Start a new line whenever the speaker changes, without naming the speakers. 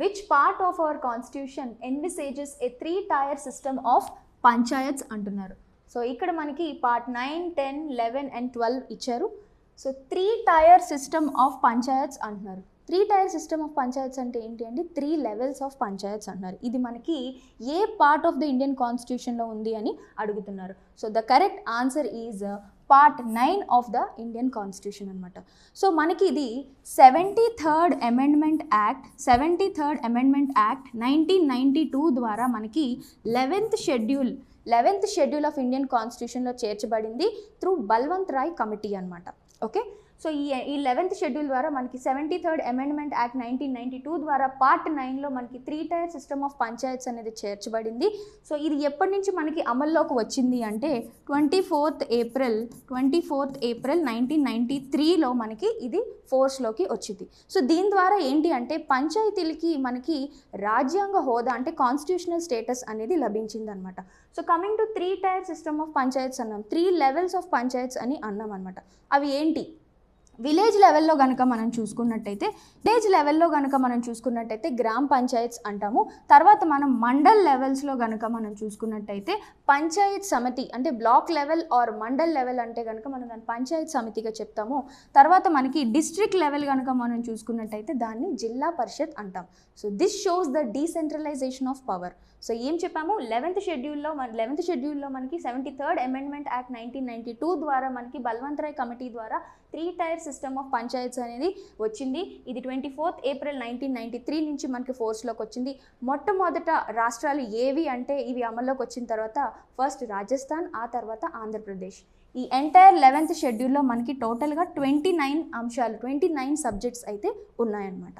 Which part of our constitution envisages a 3-tier system of panchayats అంటున్నారు. సో ఇక్కడ మనకి పార్ట్ 9, 10, 11 and 12 ఇచ్చారు. So 3-tier system of panchayats అంటున్నారు. 3-tier సిస్టమ్ ఆఫ్ పంచాయత్స్ అంటే ఏంటి అంటే 3 levels ఆఫ్ పంచాయత్స్ అంటున్నారు. ఇది మనకి ఏ పార్ట్ ఆఫ్ ద ఇండియన్ కాన్స్టిట్యూషన్లో ఉంది అని అడుగుతున్నారు. So the correct answer is part 9 of the Indian constitution అనమాట. సో మనకి ఇది 73rd అమెండ్మెంట్ యాక్ట్ 1992 ద్వారా మనకి 11th షెడ్యూల్ ఆఫ్ ఇండియన్ కాన్స్టిట్యూషన్లో చేర్చబడింది త్రూ బల్వంత్ రాయ్ కమిటీ అనమాట. ఓకే, సో ఈ 11th షెడ్యూల్ ద్వారా మనకి 73rd అమెండ్మెంట్ యాక్ట్ 1992 ద్వారా పార్ట్ 9లో మనకి 3-tier సిస్టమ్ ఆఫ్ పంచాయత్స్ అనేది చేర్చబడింది. సో ఇది ఎప్పటి నుంచి మనకి అమల్లోకి వచ్చింది అంటే 24th ఏప్రిల్ 1993లో మనకి ఇది ఫోర్స్లోకి వచ్చింది. సో దీని ద్వారా ఏంటి అంటే పంచాయతీలకి మనకి రాజ్యాంగ హోదా అంటే కాన్స్టిట్యూషనల్ స్టేటస్ అనేది లభించింది అనమాట. So coming to 3-tier system of panchayats అన్నాం, 3 levels ఆఫ్ పంచాయత్స్ అని అన్నాం అనమాట. అవి ఏంటి? విలేజ్ లెవెల్లో కనుక మనం చూసుకున్నట్టయితే గ్రామ పంచాయత్స్ అంటాము. తర్వాత మనం మండల్ లెవెల్స్లో కనుక మనం చూసుకున్నట్టయితే పంచాయత్ సమితి అంటే block level or mandal level అంటే కనుక మనం దాన్ని పంచాయత్ సమితిగా చెప్తాము. తర్వాత మనకి డిస్ట్రిక్ట్ లెవెల్ కనుక మనం చూసుకున్నట్టయితే దాన్ని జిల్లా పరిషత్ అంటాం. So this shows the decentralisation of power. So ఏం చెప్పాము, 11th షెడ్యూల్లో మనకి 73rd అమెండ్మెంట్ యాక్ట్ 1992 ద్వారా మనకి బల్వంత్ రాయ్ కమిటీ ద్వారా 3-tier సిస్టమ్ ఆఫ్ పంచాయత్స్ అనేది వచ్చింది. ఇది 24th ఏప్రిల్ 1993 నుంచి మనకి ఫోర్స్లోకి వచ్చింది. మొట్టమొదట రాష్ట్రాలు ఏవి అంటే ఇవి అమల్లోకి వచ్చిన తర్వాత ఫస్ట్ రాజస్థాన్, ఆ తర్వాత ఆంధ్రప్రదేశ్. ఈ ఎంటైర్ 11th షెడ్యూల్లో మనకి టోటల్గా 29 సబ్జెక్ట్స్ అయితే ఉన్నాయన్నమాట.